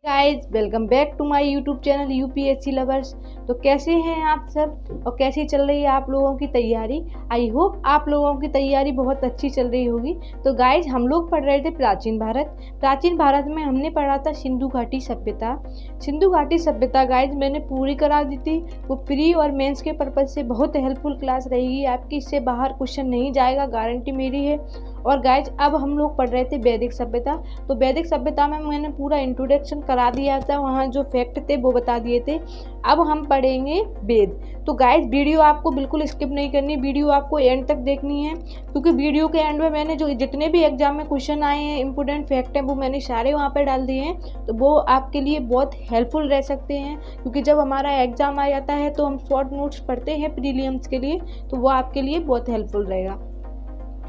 Guys welcome back to my YouTube channel UPSC lovers. तो कैसे हैं आप सब और कैसी चल रही है आप लोगों की तैयारी। आई होप आप लोगों की तैयारी बहुत अच्छी चल रही होगी। तो गाइज हम लोग पढ़ रहे थे प्राचीन भारत में हमने पढ़ा था सिंधु घाटी सभ्यता। गाइज मैंने पूरी करा दी थी। वो प्री और मेंस के पर्पज से बहुत हेल्पफुल क्लास रहेगी आपकी। इससे बाहर क्वेश्चन नहीं जाएगा, गारंटी मेरी है। और गाइज अब हम लोग पढ़ रहे थे वैदिक सभ्यता। तो वैदिक सभ्यता में मैंने पूरा इंट्रोडक्शन करा दिया था, वहाँ जो फैक्ट थे वो बता दिए थे। अब हम पढ़ेंगे वेद। तो गाइज वीडियो आपको बिल्कुल स्किप नहीं करनी, वीडियो आपको एंड तक देखनी है, क्योंकि वीडियो के एंड में मैंने जो जितने भी एग्जाम में क्वेश्चन आए हैं, इंपॉर्टेंट फैक्ट हैं, वो मैंने सारे वहाँ पर डाल दिए हैं। तो वो आपके लिए बहुत हेल्पफुल रह सकते हैं, क्योंकि जब हमारा एग्जाम आ जाता है तो हम शॉर्ट नोट्स पढ़ते हैं प्रीलिम्स के लिए, तो वो आपके लिए बहुत हेल्पफुल रहेगा।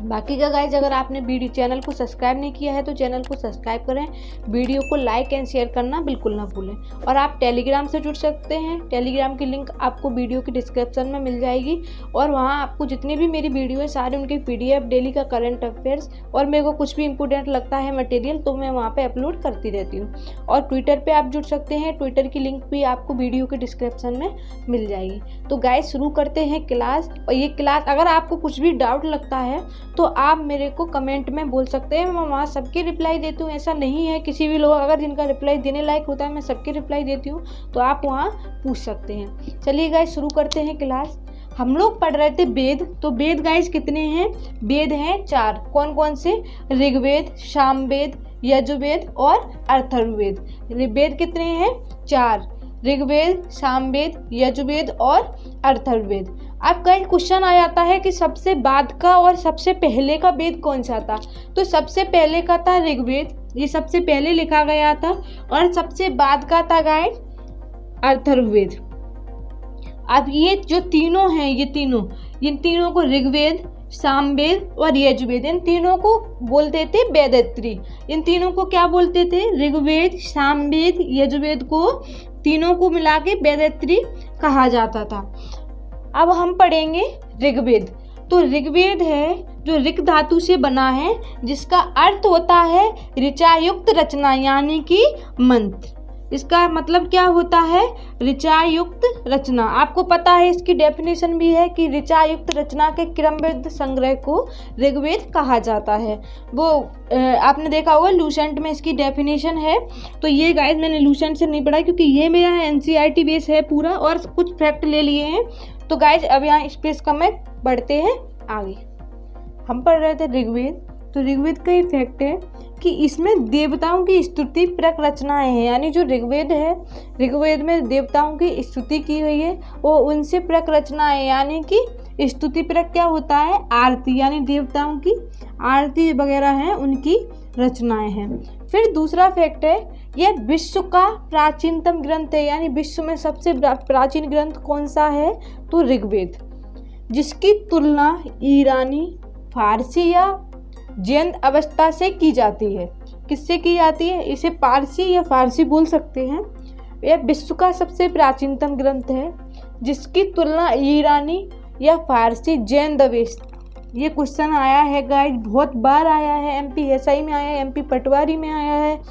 बाकी का गाइज अगर आपने वीडियो चैनल को सब्सक्राइब नहीं किया है तो चैनल को सब्सक्राइब करें, वीडियो को लाइक एंड शेयर करना बिल्कुल ना भूलें। और आप टेलीग्राम से जुड़ सकते हैं, टेलीग्राम की लिंक आपको वीडियो की डिस्क्रिप्शन में मिल जाएगी। और वहाँ आपको जितनी भी मेरी वीडियो है सारे उनके PDF डेली का करंट अफेयर्स और मेरे को कुछ भी इंपॉर्टेंट लगता है मटेरियल तो मैं वहाँ पर अपलोड करती रहती हूँ। और ट्विटर पर आप जुड़ सकते हैं, ट्विटर की लिंक भी आपको वीडियो के डिस्क्रिप्शन में मिल जाएगी। तो गाइज शुरू करते हैं क्लास। और ये क्लास अगर आपको कुछ भी डाउट लगता है तो आप मेरे को कमेंट में बोल सकते हैं, मैं वहाँ सबके रिप्लाई देती हूँ। ऐसा नहीं है, किसी भी लोग अगर जिनका रिप्लाई देने लायक होता है मैं सबके रिप्लाई देती हूँ, तो आप वहाँ पूछ सकते हैं। चलिए गाइस शुरू करते हैं क्लास। हम लोग पढ़ रहे थे वेद। तो वेद गाइस कितने हैं? वेद हैं 4। कौन कौन से? ऋग्वेद, सामवेद, यजुर्वेद और अथर्ववेद। वेद कितने हैं? 4। ऋग्वेद, सामवेद, यजुर्वेद और अथर्ववेद। अब कई क्वेश्चन आ जाता है कि सबसे बाद का और सबसे पहले का वेद कौन सा था। तो सबसे पहले का था ऋग्वेद, ये सबसे पहले लिखा गया था। और सबसे बाद का था गाइस अथर्ववेद। अब ये जो तीनों हैं, इन तीनों को ऋग्वेद, सामवेद और यजुर्वेद, इन तीनों को बोलते थे वेदत्री। इन तीनों को क्या बोलते थे? ऋग्वेद, सामवेद, यजुर्वेद को तीनों को मिला के वेदत्री कहा जाता था। अब हम पढ़ेंगे ऋग्वेद। तो ऋग्वेद है जो ऋग धातु से बना है, जिसका अर्थ होता है ऋचायुक्त रचना, यानी कि मंत्र। इसका मतलब क्या होता है? ऋचायुक्त रचना। आपको पता है इसकी डेफिनेशन भी है कि ऋचायुक्त रचना के क्रमबद्ध संग्रह को ऋग्वेद कहा जाता है। वो आपने देखा होगा लूसेंट में इसकी डेफिनेशन है। तो ये गाइस मैंने लूसेंट से नहीं पढ़ा, क्योंकि ये मेरा NCERT बेस है पूरा, और कुछ फैक्ट ले लिए हैं। तो गाइज अब यहाँ स्पेस कम है, बढ़ते हैं आगे। हम पढ़ रहे थे ऋग्वेद। तो ऋग्वेद का ही फैक्ट है कि इसमें देवताओं की स्तुति परक रचनाएं हैं। यानी जो ऋग्वेद है, ऋग्वेद में देवताओं की स्तुति की हुई है, वो उनसे परक रचनाएं, यानी कि स्तुति परक क्या होता है? आरती, यानी देवताओं की आरती वगैरह हैं, उनकी रचनाएं हैं। फिर दूसरा फैक्ट है, यह विश्व का प्राचीनतम ग्रंथ है। यानी विश्व में सबसे प्राचीन ग्रंथ कौन सा है? तो ऋग्वेद, जिसकी तुलना ईरानी, फारसी या जैन अवस्था से की जाती है। किससे की जाती है? इसे पारसी या फारसी बोल सकते हैं। यह विश्व का सबसे प्राचीनतम ग्रंथ है, जिसकी तुलना ईरानी या फारसी जैन अवस्था। ये क्वेश्चन आया है गाइस, बहुत बार आया है। MPSI में आया है, MP पटवारी में आया है,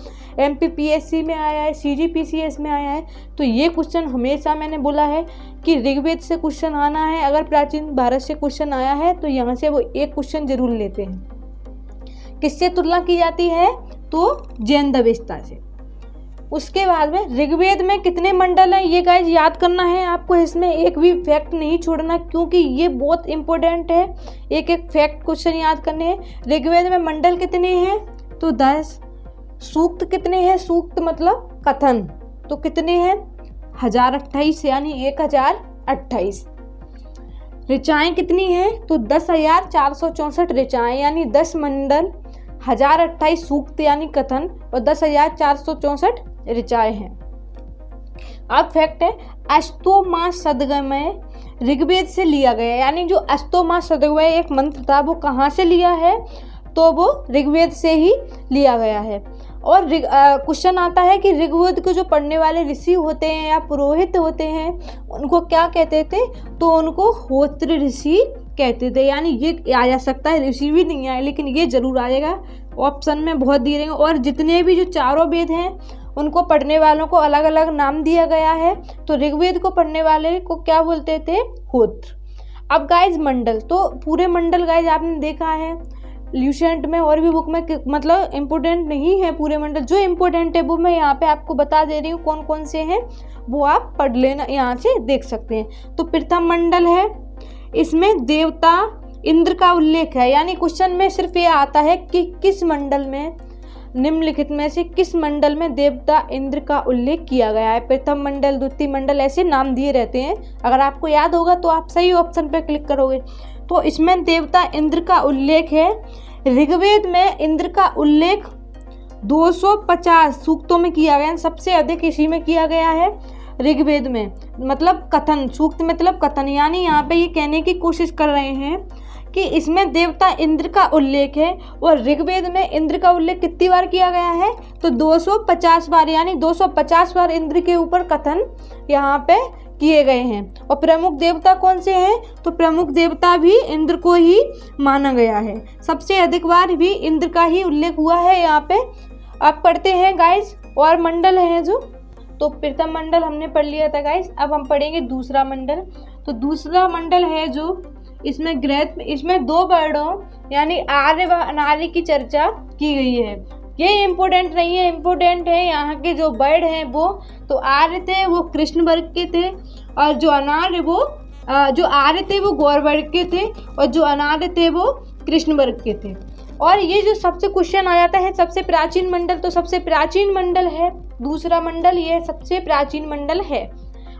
MPPSC में आया है, CGPCS में आया है। तो ये क्वेश्चन हमेशा मैंने बोला है कि ऋग्वेद से क्वेश्चन आना है। अगर प्राचीन भारत से क्वेश्चन आया है तो यहाँ से वो एक क्वेश्चन जरूर लेते हैं। किससे तुलना की जाती है? तो जैन अवस्था से। उसके बाद में ऋग्वेद में कितने मंडल हैं ये गाइज याद करना है आपको। इसमें एक भी फैक्ट नहीं छोड़ना, क्योंकि ये बहुत इंपॉर्टेंट है। एक एक फैक्ट क्वेश्चन याद करने हैं। ऋग्वेद में मंडल कितने हैं? तो 10। सूक्त कितने हैं? सूक्त मतलब कथन, तो कितने हैं? 1028, यानी 1028। ऋचाएँ कितनी हैं? तो 10,464 ऋचाएँ, यानी 10 मंडल, 1028 सूक्त यानी कथन और 10,464 ऋचाएँ हैं। अब फैक्ट है, अष्टोमा सदगमय ऋग्वेद से लिया गया। यानी जो अष्टोमा सदगमय एक मंत्र था, वो कहाँ से लिया है? तो वो ऋग्वेद से ही लिया गया है। और क्वेश्चन आता है कि ऋग्वेद को जो पढ़ने वाले ऋषि होते हैं या पुरोहित होते हैं, उनको क्या कहते थे? तो उनको होत्र ऋषि कहते थे। यानी ये आ जा सकता है, ऋषि भी नहीं आए, लेकिन ये जरूर आएगा। ऑप्शन में बहुत दिए रहेंगे। और जितने भी जो चारों वेद हैं उनको पढ़ने वालों को अलग अलग नाम दिया गया है। तो ऋग्वेद को पढ़ने वाले को क्या बोलते थे? होत्र। अब गाइज मंडल, तो पूरे मंडल गाइज आपने देखा है ल्यूसेंट में और भी बुक में, मतलब इम्पोर्टेंट नहीं है पूरे मंडल, जो इम्पोर्टेंट है वो मैं यहाँ पे आपको बता दे रही हूँ कौन कौन से हैं, वो आप पढ़ लेना, यहाँ से देख सकते हैं। तो प्रथम मंडल है, इसमें देवता इंद्र का उल्लेख है, यानी क्वेश्चन में सिर्फ ये आता है कि किस मंडल में, निम्नलिखित में से किस मंडल में देवता इंद्र का उल्लेख किया गया है। प्रथम मंडल, द्वितीय मंडल, ऐसे नाम दिए रहते हैं। अगर आपको याद होगा तो आप सही ऑप्शन पर क्लिक करोगे। तो इसमें देवता इंद्र का उल्लेख है। ऋग्वेद में इंद्र का उल्लेख 250 सूक्तों में किया गया है, सबसे अधिक इसी में किया गया है ऋग्वेद में, मतलब कथन, सूक्त मतलब कथन, यानी यहाँ पे ये कहने की कोशिश कर रहे हैं कि इसमें देवता इंद्र का उल्लेख है। और ऋग्वेद में इंद्र का उल्लेख कितनी बार किया गया है? तो 250 बार, यानी 250 बार इंद्र के ऊपर कथन यहाँ पे किए गए हैं। और प्रमुख देवता कौन से हैं? तो प्रमुख देवता भी इंद्र को ही माना गया है, सबसे अधिक बार भी इंद्र का ही उल्लेख हुआ है यहाँ पे। अब पढ़ते हैं गाइज और मंडल हैं जो, तो प्रथम मंडल हमने पढ़ लिया था गाइज। अब हम पढ़ेंगे दूसरा मंडल। तो दूसरा मंडल है जो, इसमें ग्रह, इसमें 2 वर्णों यानी आर्य व अनार्य की चर्चा की गई है। ये इम्पोर्टेंट नहीं है, इम्पोर्टेंट है यहाँ के जो वर्ड हैं वो, तो आर्य थे वो कृष्ण वर्ग के थे, और जो अनार्य वो जो आर्य थे वो गौर वर्ग के थे, और जो अनार्य थे वो कृष्ण वर्ग के थे। और ये जो सबसे क्वेश्चन आ जाता है सबसे प्राचीन मंडल, तो सबसे प्राचीन मंडल है दूसरा मंडल, ये सबसे प्राचीन मंडल है।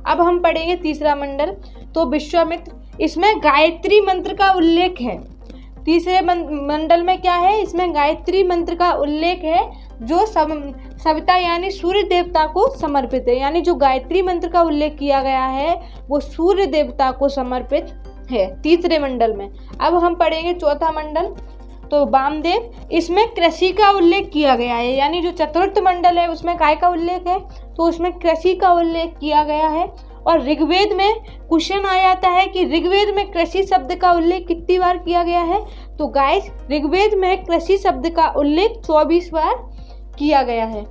अब हम पढ़ेंगे तीसरा मंडल, तो विश्वामित्र, इसमें गायत्री मंत्र का उल्लेख है। तीसरे मंडल में क्या है? इसमें गायत्री मंत्र का उल्लेख है, जो सविता यानी सूर्य देवता को समर्पित है, यानी जो गायत्री मंत्र का उल्लेख किया गया है वो सूर्य देवता को समर्पित है तीसरे मंडल में। अब हम पढ़ेंगे चौथा मंडल, तो वामदेव, इसमें कृषि का उल्लेख किया गया है, यानी जो चतुर्थ मंडल है उसमें काय का उल्लेख है? तो उसमें कृषि का उल्लेख किया गया है। और ऋग्वेद में क्वेश्चन आ जाता है कि ऋग्वेद में कृषि शब्द का उल्लेख कितनी बार किया गया है? तो गाइस ऋग्वेद में कृषि शब्द का उल्लेख 24 बार किया गया है।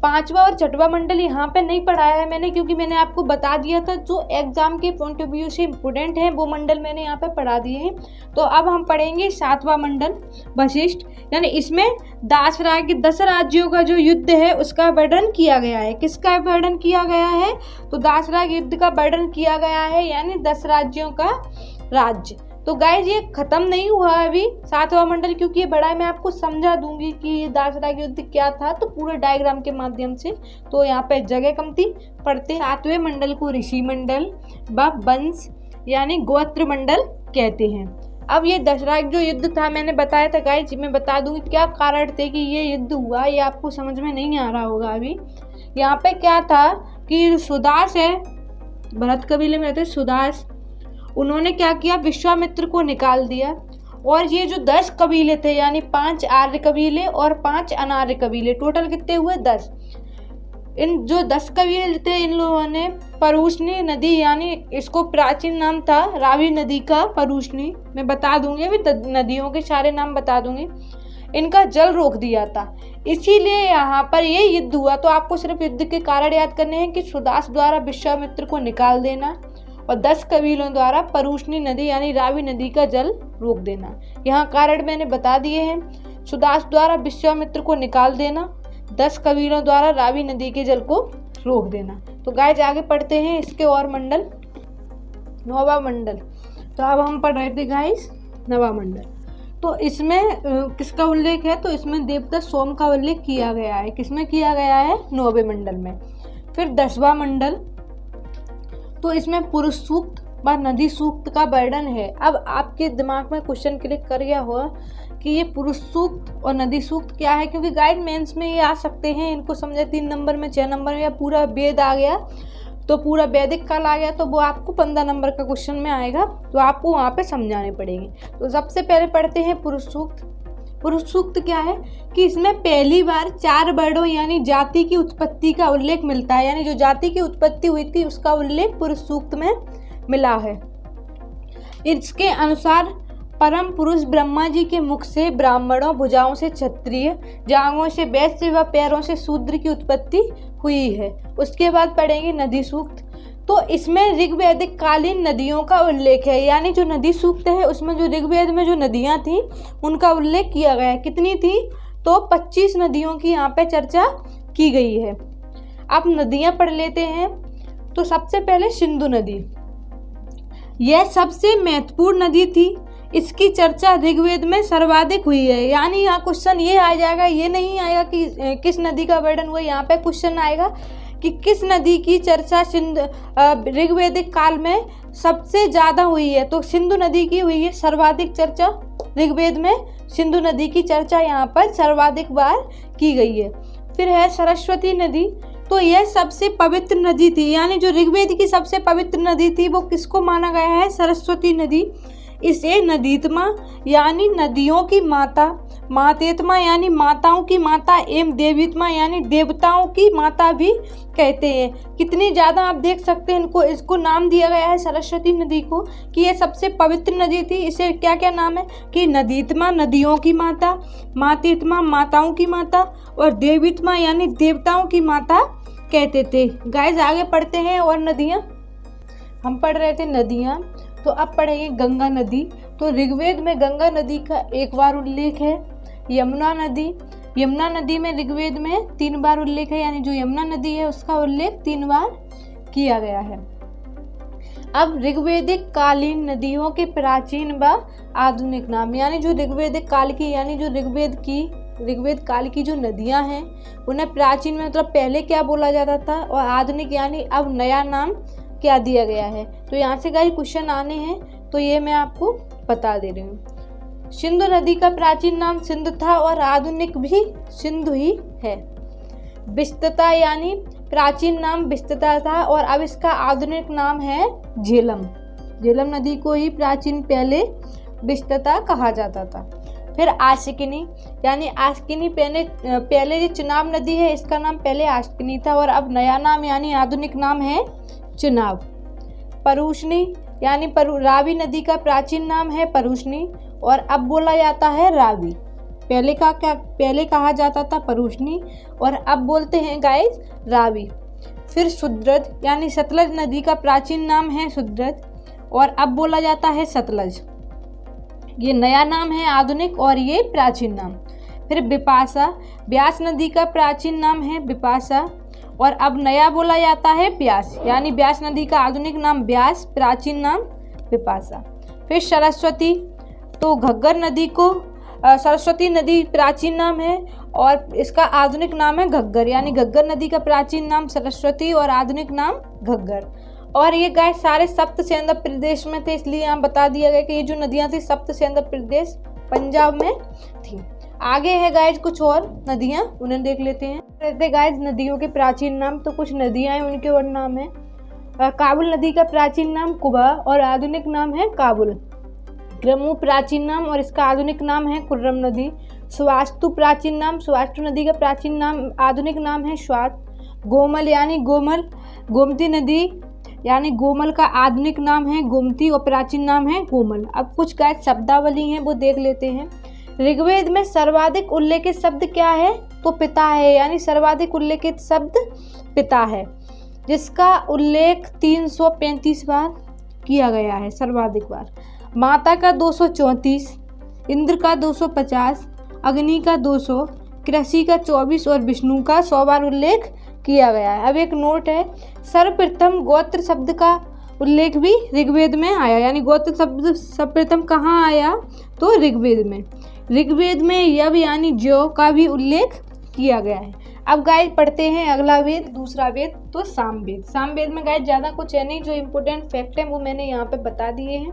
पांचवा और छठवां मंडल यहाँ पे नहीं पढ़ाया है मैंने, क्योंकि मैंने आपको बता दिया था जो एग्जाम के पॉइंट ऑफ व्यू से इम्पोर्टेंट है वो मंडल मैंने यहाँ पे पढ़ा दिए हैं। तो अब हम पढ़ेंगे सातवां मंडल वशिष्ठ, यानी इसमें दस राज्यों का जो युद्ध है उसका वर्णन किया गया है। किसका वर्णन किया गया है? तो दासराग युद्ध का वर्णन किया गया है, यानी 10 राज्यों का राज्य। तो गाइज ये खत्म नहीं हुआ अभी सातवां मंडल, क्योंकि ये बड़ा है, मैं आपको समझा दूंगी कि ये दासराग युद्ध क्या था, तो पूरे डायग्राम के माध्यम से। तो यहाँ पे जगह कम थी, पढ़ते। सातवें मंडल को ऋषि मंडल व वंश यानी गोत्र मंडल कहते हैं। अब ये दशराग जो युद्ध था मैंने बताया था गाइज, मैं बता दूंगी क्या कारण थे कि ये युद्ध हुआ, ये आपको समझ में नहीं आ रहा होगा अभी। यहाँ पे क्या था कि सुदास है, भरत कबीले में रहते सुदास, उन्होंने क्या किया, विश्वामित्र को निकाल दिया। और ये जो 10 कबीले थे, यानी 5 आर्य कबीले और 5 अनार्य कबीले, टोटल कितने हुए 10। इन जो 10 कबीले थे इन लोगों ने परूषणी नदी, यानी इसको प्राचीन नाम था रावी नदी का परूषणी, मैं बता दूंगी अभी नदियों के सारे नाम बता दूंगी, इनका जल रोक दिया था, इसीलिए यहाँ पर ये युद्ध हुआ। तो आपको सिर्फ युद्ध के कारण याद करने हैं कि सुदास द्वारा विश्वामित्र को निकाल देना और 10 कबीलों द्वारा परूषणी नदी यानी रावी नदी का जल रोक देना। यहाँ कारण मैंने बता दिए हैं, सुदास द्वारा विश्वामित्र को निकाल देना, 10 कबीलों द्वारा रावी नदी के जल को रोक देना। तो गाइस आगे पढ़ते हैं इसके और मंडल। नौवां मंडल, तो अब हम पढ़ रहे थे गाइस नौवां मंडल, तो इसमें किसका उल्लेख है? तो इसमें देवता सोम का उल्लेख किया गया है। किसमें किया गया है? 9वें मंडल में। फिर 10वां मंडल, तो इसमें पुरुष सूक्त व नदी सूक्त का वर्णन है। अब आपके दिमाग में क्वेश्चन क्लिक कर गया होगा कि ये पुरुष सूक्त और नदी सूक्त क्या है, क्योंकि गाइड मेंस में ये आ सकते हैं, इनको समझे 3 नंबर में, 6 नंबर में, या पूरा वेद आ गया तो पूरा वैदिक काल आ गया तो वो आपको 15 नंबर का क्वेश्चन में आएगा, तो आपको वहाँ पे समझाने पड़ेंगे। तो सबसे पहले पढ़ते हैं पुरुष सूक्त। पुरुष सूक्त क्या है कि इसमें पहली बार 4 वर्णों यानी जाति की उत्पत्ति का उल्लेख मिलता है, यानी जो जाति की उत्पत्ति हुई थी उसका उल्लेख पुरुष सूक्त में मिला है। इसके अनुसार परम पुरुष ब्रह्मा जी के मुख से ब्राह्मणों, भुजाओं से क्षत्रिय, जांघों से वैश्य व पैरों से शूद्र की उत्पत्ति हुई है। उसके बाद पढ़ेंगे नदी सूक्त। तो इसमें ऋग्वैदिक कालीन नदियों का उल्लेख है, यानी जो नदी सूक्त है उसमें जो ऋग्वेद में जो नदियां थी उनका उल्लेख किया गया है। कितनी थी? तो 25 नदियों की यहाँ पे चर्चा की गई है। अब नदियां पढ़ लेते हैं। तो सबसे पहले सिंधु नदी, यह सबसे महत्वपूर्ण नदी थी। इसकी चर्चा ऋग्वेद में सर्वाधिक हुई है। यानी यहाँ क्वेश्चन ये आ जाएगा, ये नहीं आएगा कि किस नदी का वर्णन हुआ, यहाँ पे क्वेश्चन आएगा कि किस नदी की चर्चा ऋग्वेदिक काल में सबसे ज़्यादा हुई है। तो सिंधु नदी की हुई है सर्वाधिक चर्चा। ऋग्वेद में सिंधु नदी की चर्चा यहाँ पर सर्वाधिक बार की गई है। फिर है सरस्वती नदी। तो यह सबसे पवित्र नदी थी, यानी जो ऋग्वेद की सबसे पवित्र नदी थी वो किसको माना गया है? सरस्वती नदी। इसे नदीत्मा यानी नदियों की माता, मातेत्मा यानी माताओं की माता एवं देवीत्मा यानी देवताओं की माता भी कहते हैं। कितनी ज़्यादा आप देख सकते हैं इसको नाम दिया गया है सरस्वती नदी को कि ये सबसे पवित्र नदी थी। इसे क्या क्या नाम है कि नदीत्मा नदियों की माता, मातेत्मा माताओं की माता और देवीत्मा यानी देवताओं की माता कहते थे। गाइस आगे पढ़ते हैं। और नदियाँ हम पढ़ रहे थे नदियाँ, तो अब पढ़ेंगे गंगा नदी। तो ऋग्वेद में गंगा नदी का एक बार उल्लेख है। यमुना नदी, यमुना नदी में ऋग्वेद में 3 बार उल्लेख है, यानी जो यमुना नदी है उसका उल्लेख 3 बार किया गया है। अब ऋग्वेदिक कालीन नदियों के प्राचीन व आधुनिक नाम, यानी जो ऋग्वेदिक काल की यानी जो ऋग्वेद काल की जो नदियां हैं उन्हें प्राचीन में मतलब पहले क्या बोला जाता था, और आधुनिक यानी अब नया नाम क्या दिया गया है। तो यहाँ से गाइस क्वेश्चन आने हैं, तो ये मैं आपको बता दे रही हूँ। सिंधु नदी का प्राचीन नाम सिंधु था और आधुनिक भी सिंधु ही है। विस्तता यानी प्राचीन नाम विस्तता था और अब इसका आधुनिक नाम है झेलम। झेलम नदी को ही प्राचीन पहले विस्तता कहा जाता था। फिर आस्किनी, यानी आस्किनी पहले जो चिनाब नदी है इसका नाम पहले आस्किनी था और अब नया नाम यानी आधुनिक नाम है चिनाब। परुष्णी यानी रावी नदी का प्राचीन नाम है परुष्णी और अब बोला जाता है रावी। पहले कहा जाता था परुष्णी और अब बोलते हैं गाइस रावी। फिर सुद्रद यानी सतलज नदी का प्राचीन नाम है सुद्रद और अब बोला जाता है सतलज। ये नया नाम है आधुनिक और ये प्राचीन नाम। फिर बिपाशा, ब्यास नदी का प्राचीन नाम है बिपाशा और अब नया बोला जाता है ब्यास, यानी ब्यास नदी का आधुनिक नाम ब्यास, प्राचीन नाम बिपाशा। फिर सरस्वती, तो घग्गर नदी को सरस्वती नदी प्राचीन नाम है और इसका आधुनिक नाम है घग्गर, यानी घग्गर नदी का प्राचीन नाम सरस्वती और आधुनिक नाम घग्गर। और ये गाय सारे सप्त सेंद्र प्रदेश में थे, इसलिए यहाँ बता दिया गया कि ये जो नदियाँ थी सप्त सेंद्र प्रदेश पंजाब में थी। आगे है गाइज कुछ और नदियाँ, उन्हें देख लेते हैं। रहते गाइज नदियों के प्राचीन नाम, तो कुछ नदियाँ हैं उनके और नाम है। काबुल नदी का प्राचीन नाम कुबा और आधुनिक नाम है काबुल। ग्रमू प्राचीन नाम और इसका आधुनिक नाम है कुर्रम नदी। स्वास्तु प्राचीन नाम, स्वास्तु नदी का प्राचीन नाम आधुनिक नाम है स्वात। गोमल यानी गोमल, गोमती नदी यानी गोमल का आधुनिक नाम है गोमती और प्राचीन नाम है गोमल। अब कुछ गाइस शब्दावली हैं वो देख लेते हैं। ऋग्वेद में सर्वाधिक उल्लेखित शब्द क्या है, तो पिता है, यानी सर्वाधिक उल्लेखित शब्द पिता है, जिसका उल्लेख 335 बार किया गया है सर्वाधिक बार। माता का 234, इंद्र का 250, अग्नि का 200, कृषि का 24 और विष्णु का 100 बार उल्लेख किया गया है। अब एक नोट है, सर्वप्रथम गोत्र शब्द का उल्लेख भी ऋग्वेद में आया, यानी गोत्र शब्द सर्वप्रथम कहाँ आया, तो ऋग्वेद में। ऋग्वेद में यव यानी ज्यो का भी उल्लेख किया गया है। अब गाइस पढ़ते हैं अगला वेद, दूसरा वेद, तो सामवेद। सामवेद में गाइस ज़्यादा कुछ है नहीं, जो इम्पोर्टेंट फैक्ट है वो मैंने यहाँ पे बता दिए हैं।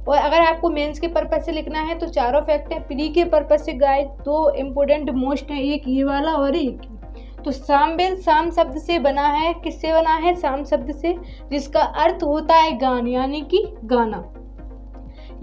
और अगर आपको मेंस के पर्पज से लिखना है तो चारों फैक्ट है। प्री के पर्पज से गाइस 2 इम्पोर्टेंट मोस्ट है, एक ये वाला और एक। तो सामवेद साम शब्द से बना है, किससे बना है, साम शब्द से, जिसका अर्थ होता है गान, यानी कि गाना।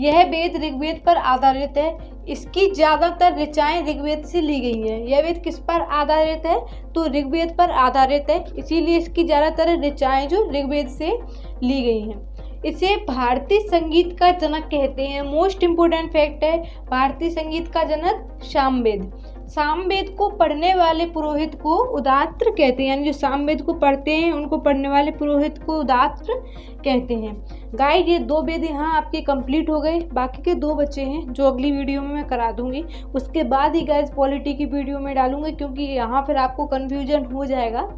यह वेद ऋग्वेद पर आधारित है। इसकी ज्यादातर ऋचाएं ऋग्वेद से ली गई हैं। यह वेद किस पर आधारित है, तो ऋग्वेद पर आधारित है, इसीलिए इसकी ज्यादातर ऋचाएं जो ऋग्वेद से ली गई हैं। इसे भारतीय संगीत का जनक कहते हैं। मोस्ट इम्पोर्टेंट फैक्ट है, भारतीय संगीत का जनक सामवेद। सामवेद को पढ़ने वाले पुरोहित को उदात्र कहते हैं, यानी जो सामवेद को पढ़ते हैं उनको पढ़ने वाले पुरोहित को उदात्र कहते हैं। गाइड ये 2 वेद यहाँ आपके कंप्लीट हो गए, बाकी के 2 बचे हैं जो अगली वीडियो में मैं करा दूंगी। उसके बाद ही गाइज पॉलिटी की वीडियो में डालूंगी, क्योंकि यहाँ फिर आपको कन्फ्यूजन हो जाएगा।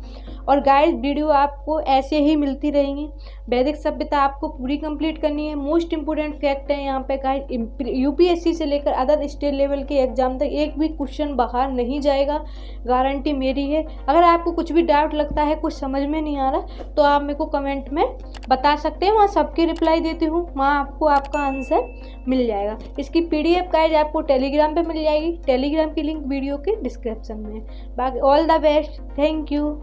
और गाइड वीडियो आपको ऐसे ही मिलती रहेंगी। वैदिक सभ्यता आपको पूरी कंप्लीट करनी है। मोस्ट इंपोर्टेंट फैक्ट है यहाँ पे गाइड, यूपीएससी से लेकर अदर स्टेट लेवल के एग्जाम तक एक भी क्वेश्चन बाहर नहीं जाएगा, गारंटी मेरी है। अगर आपको कुछ भी डाउट लगता है, कुछ समझ में नहीं आ रहा, तो आप मेरे को कमेंट में बता सकते हैं, वहाँ सबके रिप्लाई देती हूँ, वहाँ आपको आपका आंसर मिल जाएगा। इसकी PDF गाइड आपको टेलीग्राम पे मिल जाएगी, टेलीग्राम की लिंक वीडियो के डिस्क्रिप्शन में। बाकी all the best, thank you.